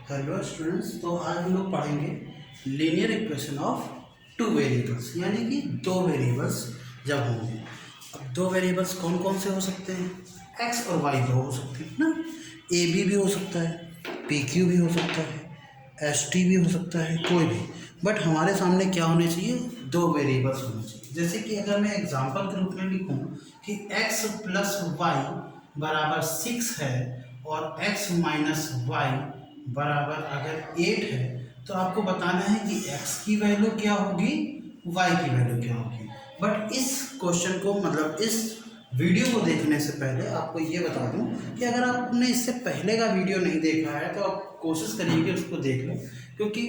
Hello students, तो आज हम लोग पढ़ेंगे linear equation of two variables, यानी कि दो वेरिएबल्स जब होंगे। अब दो वेरिएबल्स कौन कौन से हो सकते हैं? एक्स और वाई दो हो सकते हैं ना। ए बी हो सकता है, पी क्यू भी हो सकता है, एस टी भी हो सकता है, कोई भी। बट हमारे सामने क्या होने चाहिए? दो वेरिएबल्स होने चाहिए। जैसे कि अगर मैं एग्जाम्पल के रूप में लिखूँ कि एक्स प्लस वाई बराबर 6 है और एक्स माइनस वाई बराबर अगर 8 है, तो आपको बताना है कि x की वैल्यू क्या होगी, y की वैल्यू क्या होगी। बट इस क्वेश्चन को, मतलब इस वीडियो को देखने से पहले आपको ये बता दूं कि अगर आपने इससे पहले का वीडियो नहीं देखा है तो आप कोशिश करिए कि उसको देख लें, क्योंकि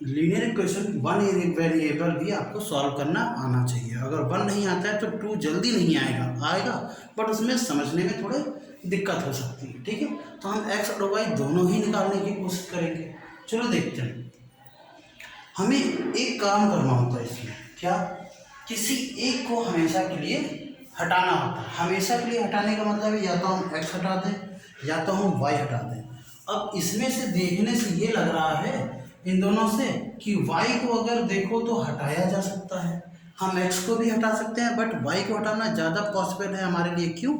लीनियर इक्वेशन वन वेरिएबल भी आपको सॉल्व करना आना चाहिए। अगर वन नहीं आता है तो टू जल्दी नहीं आएगा बट उसमें समझने में थोड़े दिक्कत हो सकती है। ठीक है, तो हम एक्स और वाई दोनों ही निकालने की कोशिश करेंगे। चलो देखते हैं। हमें एक काम करना होता है इसमें, क्या? किसी एक को हमेशा के लिए हटाना होता है। हमेशा के लिए हटाने का मतलब है या तो हम एक्स हटा दें या तो हम वाई हटा दें। अब इसमें से देखने से ये लग रहा है इन दोनों से कि वाई को अगर देखो तो हटाया जा सकता है, हम एक्स को भी हटा सकते हैं, बट वाई को हटाना ज़्यादा पॉसिबल है हमारे लिए। क्यों?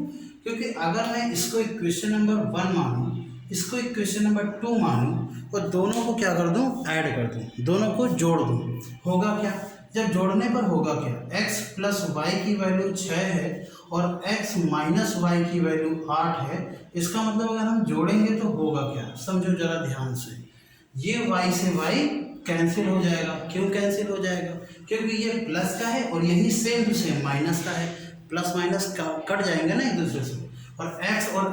क्योंकि अगर मैं इसको इक्वेशन नंबर 1 मानूँ, इसको इक्वेशन नंबर 2 मानूँ और दोनों को क्या कर दूँ, ऐड कर दूँ, दोनों को जोड़ दूँ, होगा क्या? जब जोड़ने पर होगा क्या, x प्लस वाई की वैल्यू 6 है और x माइनस वाई की वैल्यू 8 है। इसका मतलब अगर हम जोड़ेंगे तो होगा क्या, समझो जरा ध्यान से। ये y से y कैंसिल हो जाएगा। क्यों कैंसिल हो जाएगा? क्योंकि ये प्लस का है और यही सेम टू सेम माइनस का है। प्लस माइनस कट जाएंगे ना एक दूसरे से, और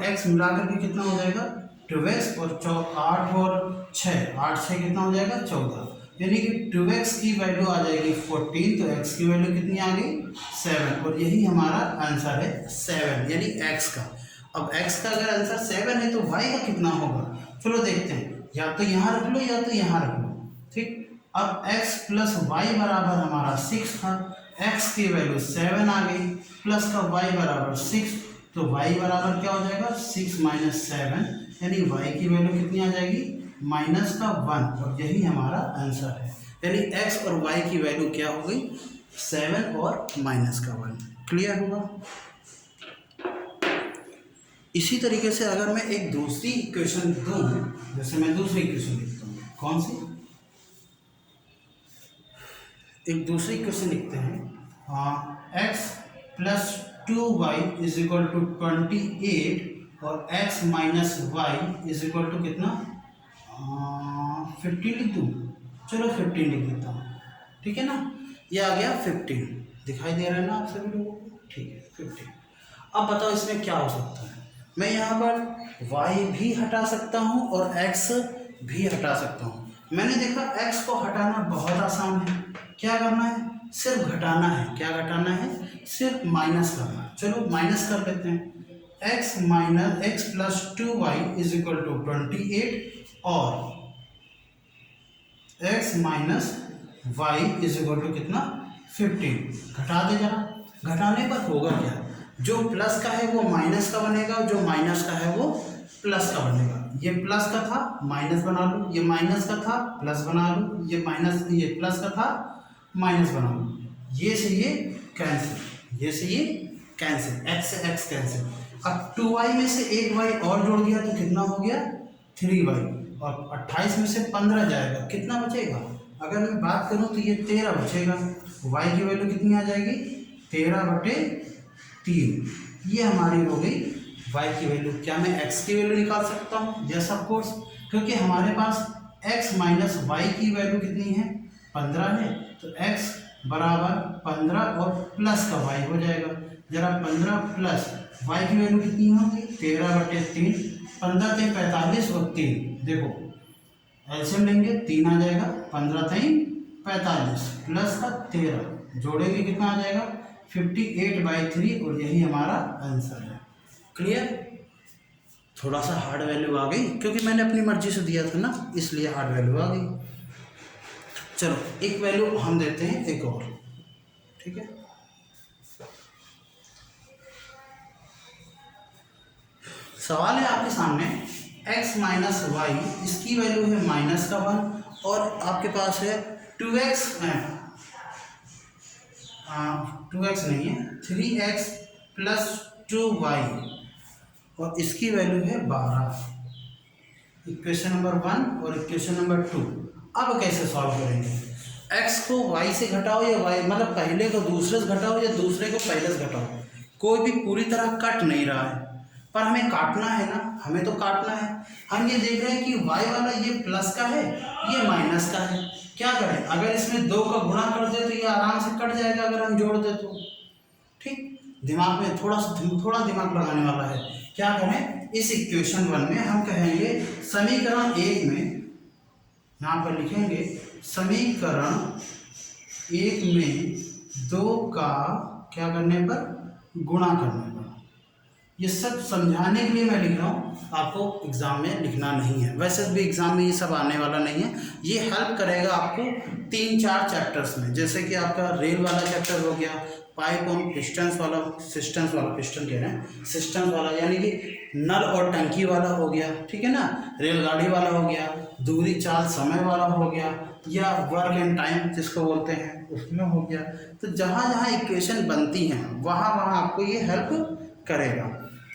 x मिला करके कितना हो जाएगा, 2x और 8 और 6, 8 6 कितना हो जाएगा, 14। यानी कि 2x की वैल्यू आ जाएगी 14, तो x की वैल्यू कितनी आ गई, 7। और यही हमारा आंसर है 7, यानी x का। अब x का अगर आंसर 7 है तो y का कितना होगा, चलो देखते हैं। या तो यहाँ रख लो या तो यहाँ रख लो। ठीक, अब x प्लस वाई बराबर हमारा 6 था, x की वैल्यू 7 आ गई, प्लस का y बराबर 6, तो y बराबर क्या हो जाएगा, 6 माइनस 7, यानी y की वैल्यू कितनी आ जाएगी, माइनस का 1। और यही हमारा आंसर है, यानी x और y की वैल्यू क्या हो गई, 7 और माइनस का 1। क्लियर हुआ? इसी तरीके से अगर मैं एक दूसरी इक्वेशन दूँ, जैसे मैं दूसरी इक्वेशन लिखता हूँ, कौन सी, एक दूसरी इक्वेशन लिखते हैं, x plus 2y is equal to 28 और x minus y is equal to कितना, 15 लिख दूँ। चलो 15 लिख देता हूँ, ठीक है ना। ये आ गया 15, दिखाई दे रहा है ना आप सभी लोगों को? ठीक है, 15। अब बताओ इसमें क्या हो सकता है। मैं यहाँ पर y भी हटा सकता हूँ और x भी हटा सकता हूँ। मैंने देखा x को हटाना बहुत आसान है। क्या करना है, सिर्फ घटाना है। क्या घटाना है, सिर्फ माइनस करना है। चलो माइनस कर लेते हैं। x plus 2y is equal to 28 और x minus y is equal to कितना, 15। घटा दे जरा। घटाने पर होगा क्या, जो प्लस का है वो माइनस का बनेगा, जो माइनस का है वो प्लस का बनेगा। ये प्लस का था, माइनस बना लो, ये माइनस का था, प्लस बना लो, ये प्लस का था, माइनस बना लो। ये से ये कैंसिल, ये से ये कैंसिल, एक्स से एक्स कैंसिल। अब 2y में से एक y और जोड़ दिया तो कितना हो गया, 3y। और 28 में से 15 जाएगा, कितना बचेगा, अगर मैं बात करूं तो ये 13 बचेगा। y की वैल्यू कितनी आ जाएगी, 13/3। ये हमारी हो गई y की वैल्यू। क्या मैं x की वैल्यू निकाल सकता हूँ? यस ऑफ कोर्स, क्योंकि हमारे पास x माइनस वाई की वैल्यु कितनी है, 15 है। तो x बराबर 15 और प्लस का y हो जाएगा। जरा 15 प्लस y की वैल्यू कितनी होगी, 13/3। 15 3 45 और 3, देखो एलसीएम लेंगे 3 आ जाएगा, 15 3 45 प्लस का 13 जोड़ेंगे कितना आ जाएगा, 58/3। और यही हमारा आंसर है। क्लियर? थोड़ा सा हार्ड वैल्यू आ गई क्योंकि मैंने अपनी मर्जी से दिया था ना, इसलिए हार्ड वैल्यू आ गई। चलो एक वैल्यू हम देते हैं एक और, ठीक है। सवाल है आपके सामने, x माइनस वाई, इसकी वैल्यू है माइनस का 1, और आपके पास है 2x, 2x नहीं है, 3x प्लस 2y, और इसकी वैल्यू है 12। इक्वेशन नंबर 1 और इक्वेशन नंबर 2। अब कैसे सॉल्व करेंगे? x को y से घटाओ या y मतलब पहले को दूसरे से घटाओ या दूसरे को पहले से घटाओ, कोई भी पूरी तरह कट नहीं रहा है, पर हमें काटना है ना, हमें तो काटना है। हम ये देख रहे हैं कि y वाला ये प्लस का है, ये माइनस का है। क्या करें? अगर इसमें 2 का गुणा कर दे तो ये आराम से कट जाएगा, अगर हम जोड़ दे तो। ठीक, दिमाग में थोड़ा दिमाग लगाने वाला है। क्या करें? इस इक्वेशन 1 में हम कहेंगे समीकरण 1 में, यहाँ पर लिखेंगे समीकरण 1 में 2 का क्या करने पर, गुणा करने पर। ये सब समझाने के लिए मैं लिख रहा हूँ, आपको एग्ज़ाम में लिखना नहीं है। वैसे भी एग्ज़ाम में ये सब आने वाला नहीं है। ये हेल्प करेगा आपको 3-4 चैप्टर्स में, जैसे कि आपका रेल वाला चैप्टर हो गया, पाइप और पिस्टन्स वाला, पिस्टन कह रहे हैं, सिस्टम्स वाला यानी कि नल और टंकी वाला हो गया, ठीक है ना, रेलगाड़ी वाला हो गया, दूरी चाल समय वाला हो गया, या वर्क एंड टाइम जिसको बोलते हैं उसमें हो गया। तो जहाँ जहाँ इक्वेशन बनती हैं वहाँ वहाँ आपको ये हेल्प करेगा,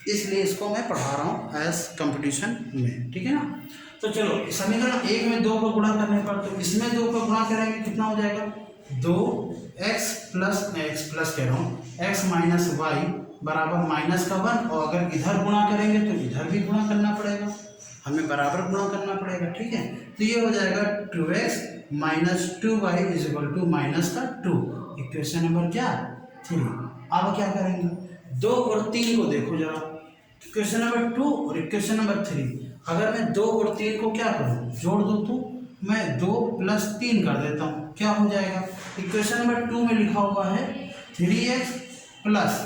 इसलिए इसको मैं पढ़ा रहा हूँ एज कंपटीशन में, ठीक है ना। तो चलो समीकरण 1 में 2 को गुणा करने पर, तो इसमें 2 को गुणा करेंगे कितना हो जाएगा, 2x प्लस कह रहा हूँ, x माइनस वाई बराबर माइनस का 1, और अगर इधर गुणा करेंगे तो इधर भी गुणा करना पड़ेगा, हमें बराबर गुणा करना पड़ेगा, ठीक है। तो ये हो जाएगा 2x minus 2y is equal to minus का 2, इक्वेशन नंबर क्या, 3। अब क्या करेंगे, 2 और 3 को देखो जरा, इक्वेशन नंबर 2 और इक्वेशन नंबर 3। अगर मैं 2 और 3 को क्या करूँ, जोड़ दूँ, तो मैं 2 प्लस 3 कर देता हूँ, क्या हो जाएगा, इक्वेशन नंबर 2 में लिखा हुआ है 3x plus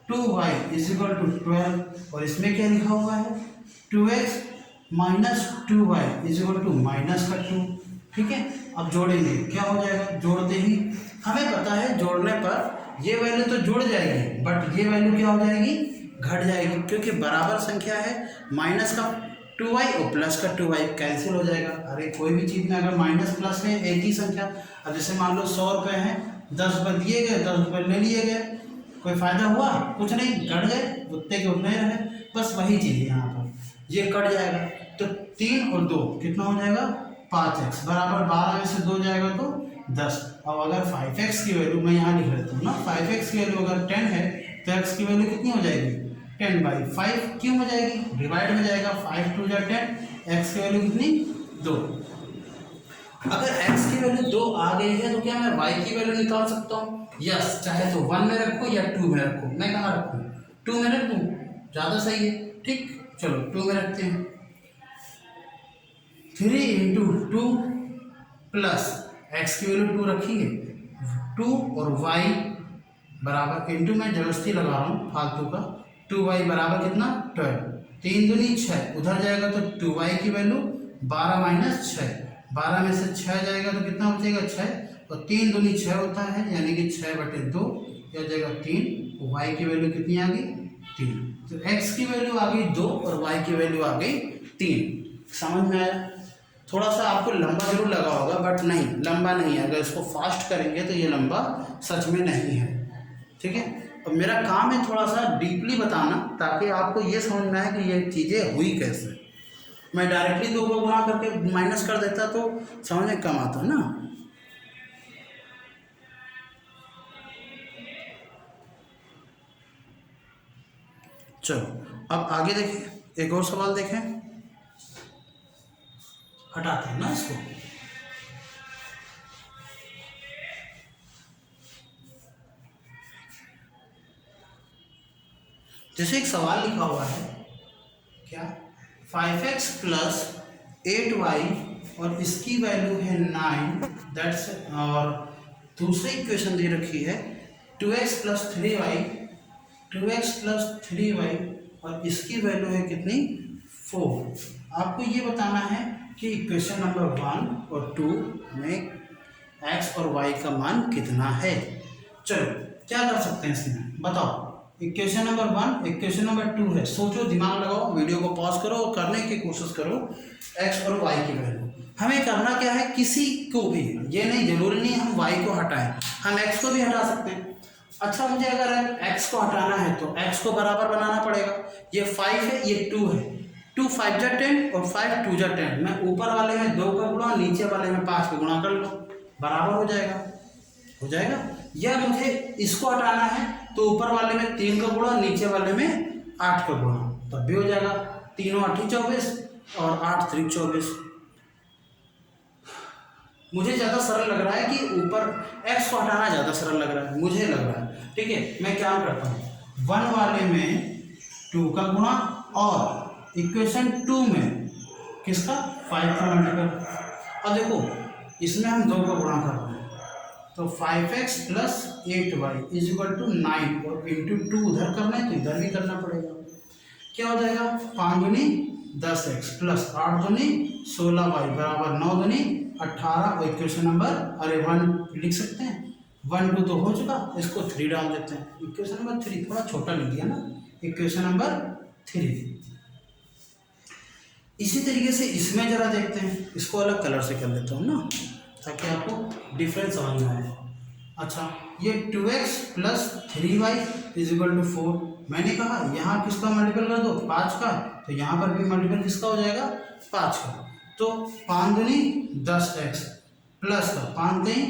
2y is equal to 12, और इसमें क्या लिखा हुआ है 2x minus 2y is equal to minus का 2, ठीक है। अब जोड़ेंगे, क्या हो जाएगा, जोड़ते ही हमें पता है जोड़ने पर ये वैल्यू तो जुड़ जाएगी, बट ये वैल्यू क्या हो जाएगी, घट जाएगी, क्योंकि बराबर संख्या है, माइनस का 2y और प्लस का 2y कैंसिल हो जाएगा। अरे कोई भी चीज़ में अगर माइनस प्लस में एक ही संख्या, अब जैसे मान लो 100 रुपये हैं, 10 रुपये दिए गए, 10 रुपये ले लिए गए, कोई फ़ायदा हुआ, कुछ नहीं, घट गए, उतने के उतने रहे, बस वही चीज़ है यहाँ पर, ये कट जाएगा। तो 3 और 2 कितना हो जाएगा, 5x बराबर 12 में से 2 जाएगा तो 10। अब अगर 5x की वैल्यू मैं यहाँ लिख लेता हूँ ना, 5x की वैल्यू अगर 10 है तो x की वैल्यू कितनी हो जाएगी, 10/5 क्यों हो जाएगी, डिवाइड में जाएगा, 5 2 10, x की वैल्यू कितनी, 2। अगर x की वैल्यू 2 आ गई है तो क्या मैं y की वैल्यू निकाल सकता हूँ, यस, चाहे तो 1 में रखो या 2 में रखो, मैं कहाँ रखूँ, 2 में रख दूँ, ज़्यादा सही है, ठीक, चलो 2 में रखते हैं। 3 इंटू 2 प्लस x की वैल्यू 2 रखेंगे, 2 और y बराबर, इंटू में जबरदस्ती लगा रहा हूँ फालतू का, 2y बराबर कितना 12, 3 दूनी 6, उधर जाएगा तो 2y की वैल्यू 12 माइनस 6, 12 में से 6 जाएगा तो कितना बचेगा 6, और 3 दूनी 6 होता है, यानी कि 6/2 या जाएगा 3, y की वैल्यू कितनी आ गई 3। तो x की वैल्यू आ गई 2 और y की वैल्यू आ गई 3। समझ में आया? थोड़ा सा आपको लंबा जरूर लगा होगा, बट नहीं, लंबा नहीं है, अगर इसको फास्ट करेंगे तो ये लंबा सच में नहीं है, ठीक है। और मेरा काम है थोड़ा सा डीपली बताना, ताकि आपको ये समझ में आए कि ये चीज़ें हुई कैसे। मैं डायरेक्टली 2 को गुणा करके माइनस कर देता तो समझ में कम आता ना। चलो अब आगे देखें, एक और सवाल देखें, हटाते हैं ना इसको। जैसे एक सवाल लिखा हुआ है, क्या 5x प्लस 8y और इसकी वैल्यू है 9, दैट्स, और दूसरी इक्वेशन दे रखी है 2x plus 3y, 2x plus 3y और इसकी वैल्यू है कितनी 4। आपको ये बताना है कि इक्वेशन नंबर 1 और 2 में x और y का मान कितना है। चलो क्या कर सकते हैं इसमें, बताओ। इक्वेशन नंबर 1 इक्वेशन नंबर 2 है। सोचो, दिमाग लगाओ, वीडियो को पॉज करो और करने की कोशिश करो एक्स और वाई की वैल्यू। हमें करना क्या है, किसी को भी, ये नहीं जरूरी नहीं हम वाई को हटाएं, हम एक्स को भी हटा सकते हैं। अच्छा, मुझे अगर एक्स को हटाना है तो एक्स को बराबर बनाना पड़ेगा। ये 5 है, ये 2 है, 2 5 जा 10 और 5 2 जा 10। मैं ऊपर वाले में 2 का गुणा, नीचे वाले में 5 का गुणा कर लो, बराबर हो जाएगा, हो जाएगा। या मुझे इसको हटाना है तो ऊपर वाले में 3 का गुणा, नीचे वाले में 8 का गुणा, तब भी हो जाएगा। 3 8 24 और 8 3 24। मुझे ज़्यादा सरल लग रहा है कि ऊपर x को हटाना ज़्यादा सरल लग रहा है, मुझे लग रहा है। ठीक है, मैं क्या करता हूँ, 1 वाले में 2 का गुणा और इक्वेशन 2 में किसका 5 का मल्टीपल। अब देखो, इसमें हम 2 का गुणा कर रहे हैं तो 5x plus 8y is equal to 9 और इंटू 2 उधर करना है तो इधर भी करना पड़ेगा। क्या हो जाएगा, 5 दूनी 10x प्लस 8 दूनी 16y बराबर 9 दूनी 18। और इक्वेशन नंबर, अरे 1 लिख सकते हैं, 1 2 तो हो चुका, इसको 3 डाल देते हैं। इक्वेशन नंबर 3 थोड़ा छोटा लिख दिया ना, इक्वेशन नंबर 3। इसी तरीके से इसमें जरा देखते हैं, इसको अलग कलर से कर लेता हूँ ना, ताकि आपको डिफरेंस समझ में आए। अच्छा, ये 2x plus 3y is equal to 4। मैंने कहा यहाँ किसका मल्टीपल कर दो, 5 का, तो यहाँ पर भी मल्टीपल किसका हो जाएगा, 5 का। तो 5 दूनी 10x प्लस का 5 3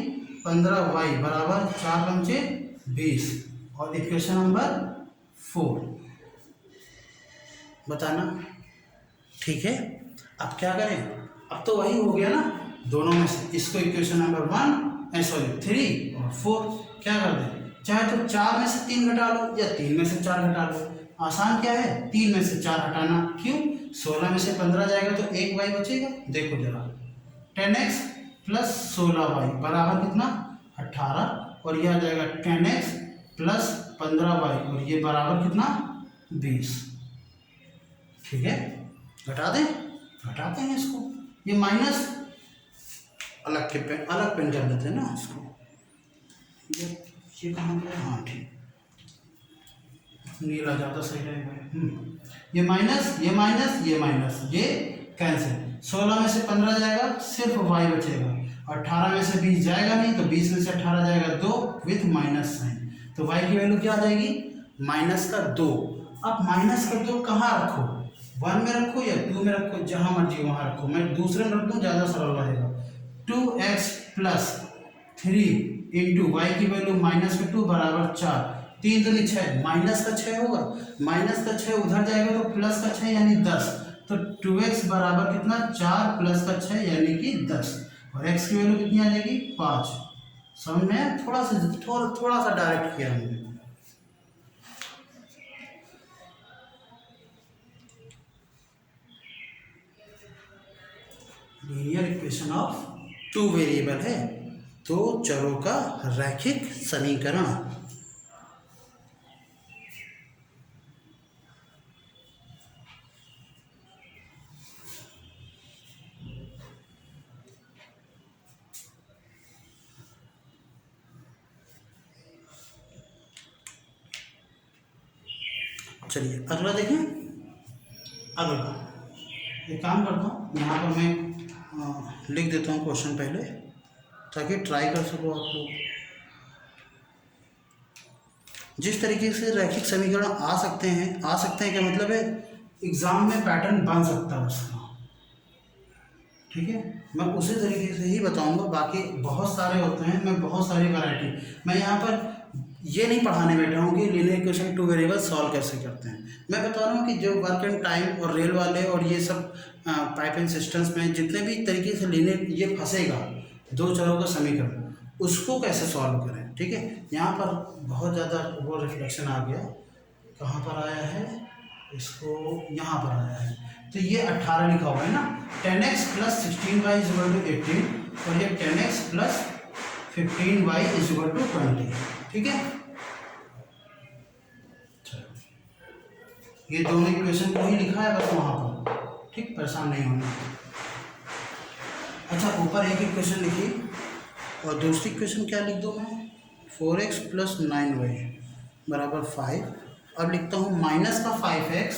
15y बराबर 4 पंचे 20। और इक्वेशन नंबर 4 बताना। ठीक है, अब क्या करें, अब तो वही हो गया ना दोनों में से, इसको इक्वेशन नंबर 3 और 4 क्या कर दें, चाहे तो 4 में से 3 घटा लो या 3 में से 4 घटा लो। आसान क्या है, 3 में से 4 हटाना, क्यों, 16 में से 15 जाएगा तो 1 y बचेगा। देखो जरा, 10x प्लस 16y बराबर कितना 18, और यह आ जाएगा 10x प्लस 15y और ये बराबर कितना 20। ठीक है, घटा दें, घटाते हैं इसको, ये माइनस अलग के पेन, अलग पेन कर देते हैं ना इसको। ये कहाँ पे, हाँ ठीक, नीला ज़्यादा सही रहेगा। ये माइनस, ये माइनस, ये माइनस, ये कैंसिल। 16 में से 15 जाएगा, सिर्फ y बचेगा। 18 में से 20 जाएगा नहीं, तो 20 में से 18 जाएगा 2 विथ माइनस साइन, तो y की वैल्यू क्या आ जाएगी, माइनस का 2। अब माइनस का 2 कहाँ रखो, 1 में रखो या 2 में रखो, जहाँ मर्जी वहाँ रखो। मैं दूसरे में रख दूँ, ज़्यादा सरल रहेगा। 2x प्लस 3 इंटू वाई की वैल्यू माइनस का 2 बराबर 4, 3 दूनी 6, माइनस का 6 होगा, माइनस का 6 उधर जाएगा तो प्लस का 6 यानी 10। तो 2x बराबर कितना, 4 प्लस का 6 यानी कि 10, और x की वैल्यू कितनी आ जाएगी 5। समझ में, थोड़ा सा डायरेक्ट किया हमने। लीनियर इक्वेशन ऑफ 2 वेरिएबल है, 2 चरों का रैखिक समीकरण। चलिए अगला देखें। अगला एक काम करता हूँ, यहाँ पर मैं लिख देता हूँ क्वेश्चन पहले, ताकि ट्राई कर सको आप लोग। जिस तरीके से रैखिक समीकरण आ सकते हैं क्या मतलब है, एग्जाम में पैटर्न बन सकता है उसका। ठीक है, मैं उसी तरीके से ही बताऊंगा, बाकी बहुत सारे होते हैं, मैं बहुत सारी वैरायटी, मैं यहाँ पर ये नहीं पढ़ाने बैठा हूँ कि लीनियर इक्वेशन 2 वेरिएबल सॉल्व कैसे करते हैं। मैं बता रहा हूँ कि जो वर्क एंड टाइम और रेल वाले और ये सब पाइप एंड सिस्टम्स में जितने भी तरीके से लीनियर ये फंसेगा 2 चरों का समीकरण, उसको कैसे सॉल्व करें। ठीक है, यहाँ पर बहुत ज़्यादा वो रिफ्लेक्शन आ गया, कहाँ पर आया है, इसको यहाँ पर आया है, तो ये 18 लिखा हुआ है ना, 10x plus 16y is equal to 18, और ये 10x plus 15y is equal to 20। ठीक है, ये दोनों इक्वेशन को ही लिखा है बस वहाँ पर, ठीक, परेशान नहीं होना। अच्छा, ऊपर एक इक्वेशन लिखी और दूसरी इक्वेशन क्या लिख दूँ मैं, 4x प्लस 9y बराबर 5, अब लिखता हूँ माइनस का 5x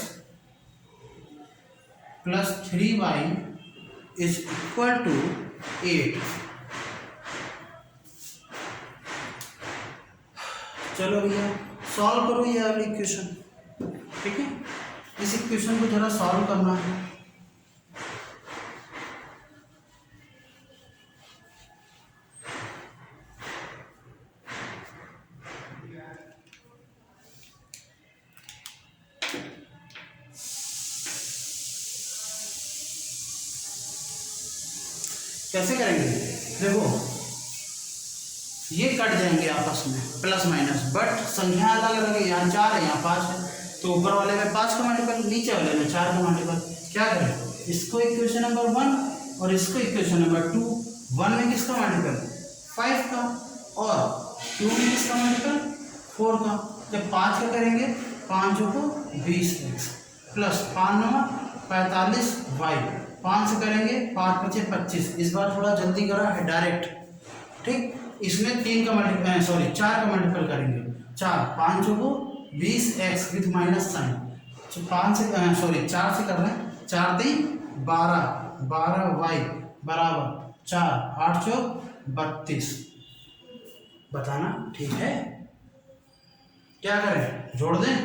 plus 3y is equal to 8। चलो भैया सॉल्व करो ये वाली इक्वेशन, ठीक है। इस इक्वेशन को जरा सॉल्व करना है। कैसे करेंगे, देखो ये कट जाएंगे आपस में प्लस माइनस, बट संख्या अलग अलग है, यहाँ 4 है यहाँ 5 है, तो ऊपर वाले में 5 का मल्टीपल, नीचे वाले में 4 का मल्टीपल। क्या करें, इसको इक्वेशन नंबर 1 और इसको इक्वेशन नंबर 2। 1 में किसका मल्टीपल 5 का और 2 में किसका मल्टीपल 4 का। जब 5 का करेंगे 5 को 20x प्लस 5 9 45y, 5 से करेंगे 5 5 25। इस बार थोड़ा जल्दी करा है डायरेक्ट, ठीक। इसमें 3 का मल्टीपल 4 का मल्टीपल करेंगे, 4 5 को 20x विथ माइनस साइन। 4 से कर रहे हैं, 4 3 12y बराबर 4 8 4 32। बताना ठीक है। क्या करें, जोड़ दें।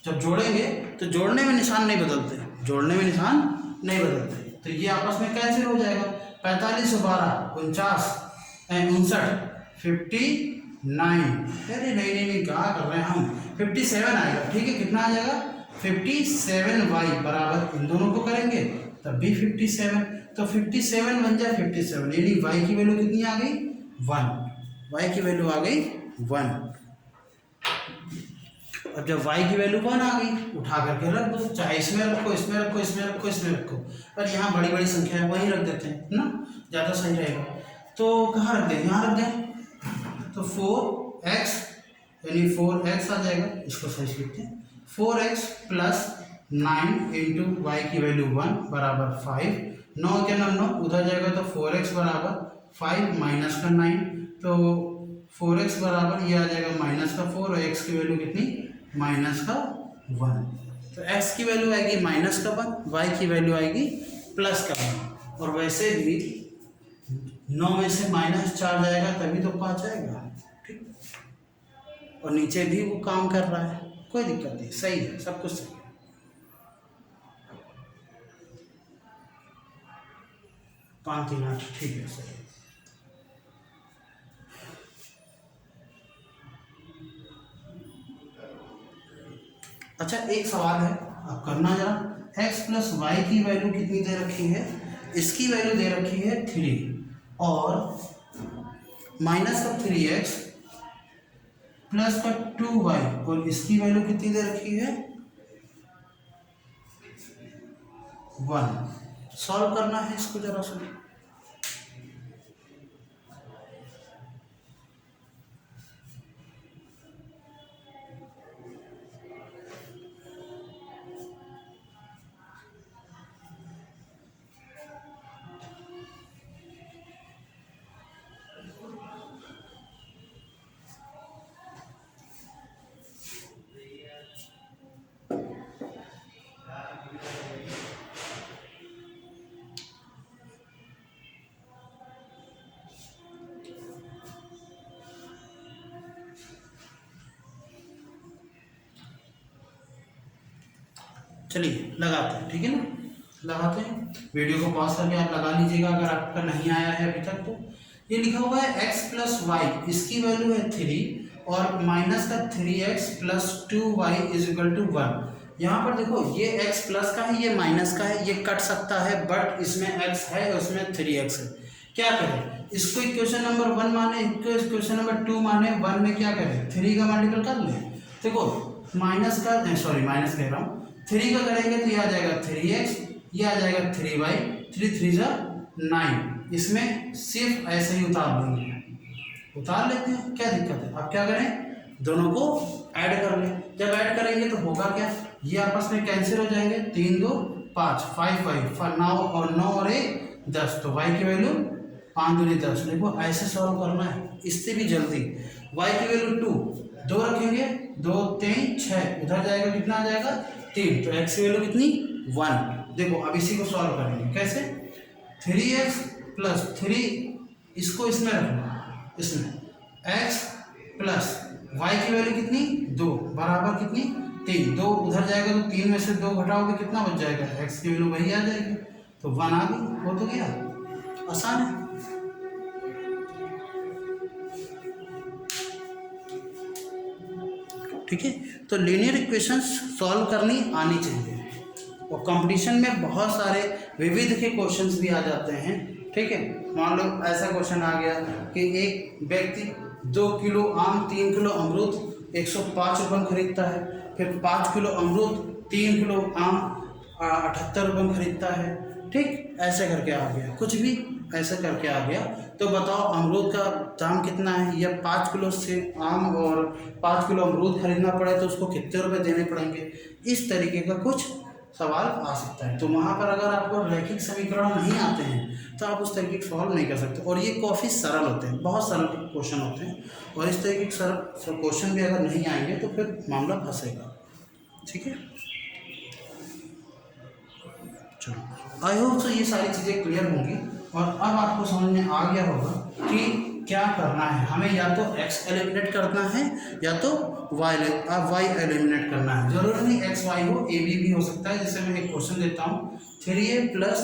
जब जोड़ेंगे तो जोड़ने में निशान नहीं बदलते, जोड़ने में निशान नहीं बदलते, तो ये आपस में कैंसिल हो जाएगा। 45 और 12 49 59। अरे नहीं क्या कर रहे हैं हम, 57 आएगा, ठीक है। कितना आ जाएगा 57y बराबर, इन दोनों को करेंगे तब भी 57, तो 57 बन जाए 57, यानी y की वैल्यू कितनी आ गई 1। y की वैल्यू आ गई 1। अब जब y की वैल्यू 1 आ गई, उठा करके रख दो, चाहे इसमें रखो इसमें रखो इसमें रखो इसमें रखो, पर यहाँ बड़ी बड़ी संख्या है वहीं रख देते हैं ना, ज़्यादा सही रहेगा। तो कहाँ रख दें, यहाँ रख दें, तो 4x यानी 4x आ जाएगा, इसको सही लिखते हैं 4x प्लस 9 इंटू वाई की वैल्यू 1 बराबर 5। 9 के 9 उधर जाएगा तो 4x बराबर 5 माइनस का 9, तो 4x बराबर ये आ जाएगा माइनस का 4 और x की वैल्यू कितनी माइनस का 1। तो x की वैल्यू आएगी माइनस का 1, y की वैल्यू आएगी प्लस का 1। और वैसे भी 9 में से -4 जाएगा तभी तो 5 आएगा, ठीक। और नीचे भी वो काम कर रहा है, कोई दिक्कत नहीं, सही है, सब कुछ सही है। 5 3 8, ठीक है, सही है। अच्छा एक सवाल है, आप करना जरा। x प्लस वाई की वैल्यू कितनी दे रखी है, इसकी वैल्यू दे रखी है 3 और माइनस का 3x प्लस का 2y और इसकी वैल्यू कितनी दे रखी है 1। सॉल्व करना है इसको जरा सुन। चलिए लगाते हैं, ठीक है ना, लगाते हैं। वीडियो को पॉज करके आप लगा लीजिएगा अगर आपका नहीं आया है अभी तक। तो ये लिखा हुआ है x प्लस वाई, इसकी वैल्यू है 3 और माइनस का 3x plus 2y is equal to 1। यहाँ पर देखो ये x प्लस का है, ये माइनस का है, ये कट सकता है, बट इसमें x है और उसमें 3x है। क्या करें, इसको इक्वेशन नंबर 1 माने, इसको इक्वेशन नंबर 2 माने। 1 में क्या करें 3 का मल्टीपल कर लें। देखो माइनस कह रहा हूँ, 3 का करेंगे तो ये आ जाएगा 3x, ये आ जाएगा 3y, 3 3 जा 9। इसमें सिर्फ ऐसे ही उतार देंगे, उतार लेते हैं, क्या दिक्कत है। अब क्या करें, दोनों को ऐड कर लें। जब ऐड करेंगे तो होगा क्या, ये आपस में कैंसिल हो जाएंगे, 3 2 5 5 5 9 और 9 और 1 10, तो y की वैल्यू 5 दूनी 10। देखो ऐसे सॉल्व करना है, इससे भी जल्दी। y की वैल्यू 2, 2 रखेंगे, 2 3 6, उधर जाएगा कितना आ जाएगा 3, तो x की वैल्यू कितनी 1। देखो अब इसी को सॉल्व करेंगे कैसे, 3x प्लस 3 इसको इसमें रखना, इसमें x प्लस y की वैल्यू कितनी 2 बराबर कितनी 3, 2 उधर जाएगा तो 3 में से 2 घटाओगे कितना बच जाएगा, x की वैल्यू वही आ जाएगी, तो 1 आ गई। हो तो गया, आसान है। ठीक है, तो लीनियर इक्वेशंस सॉल्व करनी आनी चाहिए, और कंपटीशन में बहुत सारे विविध के क्वेश्चंस भी आ जाते हैं। ठीक है, मान लो ऐसा क्वेश्चन आ गया कि एक व्यक्ति 2 किलो आम 3 किलो अमरूद 105 रुपये में खरीदता है, फिर 5 किलो अमरूद 3 किलो आम 78 रुपये में खरीदता है। ठीक, ऐसे करके आ गया, कुछ भी ऐसे करके आ गया, तो बताओ अमरूद का दाम कितना है, या 5 किलो से आम और 5 किलो अमरूद खरीदना पड़े तो उसको कितने रुपए देने पड़ेंगे। इस तरीके का कुछ सवाल आ सकता है, तो वहाँ पर अगर आपको रैखिक समीकरण नहीं आते हैं तो आप उस तरीके से सॉल्व नहीं कर सकते, और ये काफ़ी सरल होते हैं, बहुत सरल क्वेश्चन होते हैं, और इस तरीके के सरल क्वेश्चन भी अगर नहीं आएंगे तो फिर मामला फंसेगा। ठीक है, चलो आई होप सो ये सारी चीज़ें क्लियर होंगी, और अब आपको समझ में आ गया होगा कि क्या करना है, हमें या तो x एलिमिनेट करना है या तो y एलिमिनेट करना है। जरूरी नहीं x y हो, a b भी हो सकता है। जैसे मैं एक क्वेश्चन देता हूँ, 3a plus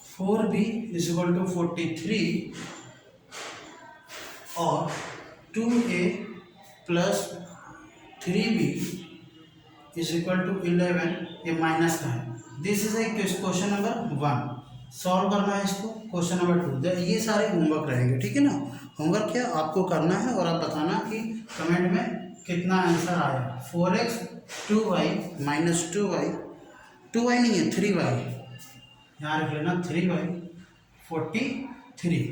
4b is equal to 43 और 2a plus 3b is equal to 11, ये माइनस का है। This is a question number 1, solve करना है इसको। क्वेश्चन नंबर 2, ये सारे होमवर्क रहेंगे। ठीक है ना, होमवर्क क्या आपको करना है, और आप बताना कि कमेंट में कितना आंसर आया। 4x 2y माइनस 2y नहीं है 3y, यहाँ रख लेना 3y 43।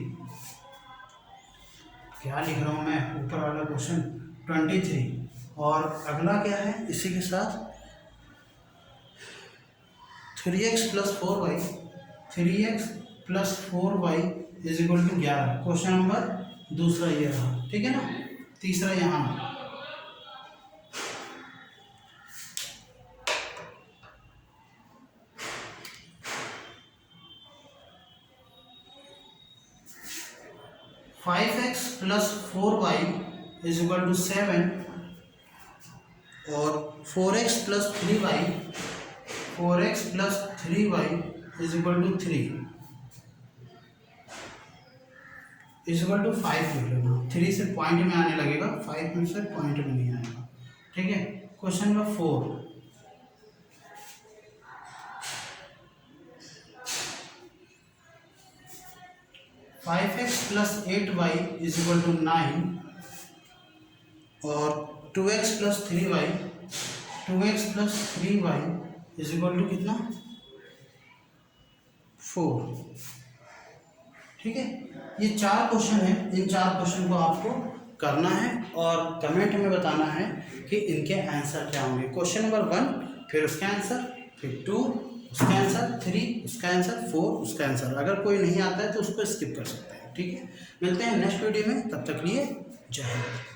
क्या लिख रहा हूँ मैं, ऊपर वाला क्वेश्चन 23, और अगला क्या है इसी के साथ 3x plus 4y, 3x plus 4y is equal to 11। Question number दूसरा ये रहा। ठीक है ना, तीसरा यहाँ 5x plus 4y is equal to 7 और 4x plus 3y is equal to 3 is equal to 5 लिख लेना। 3 से पॉइंट में आने लगेगा, 5 में से पॉइंट में नहीं आएगा। ठीक है, question number 4, five x plus 8y is equal to 9 और 2x plus 3y is equal to कितना 4। ठीक है, ये 4 क्वेश्चन है। इन 4 क्वेश्चन को आपको करना है और कमेंट में बताना है कि इनके आंसर क्या होंगे। क्वेश्चन नंबर 1, फिर उसका आंसर, फिर 2 उसका आंसर, 3 उसका आंसर, 4 उसका आंसर। अगर कोई नहीं आता है तो उसको स्किप कर सकते हैं। ठीक है, मिलते हैं नेक्स्ट वीडियो में, तब तक लिए जय हिंद।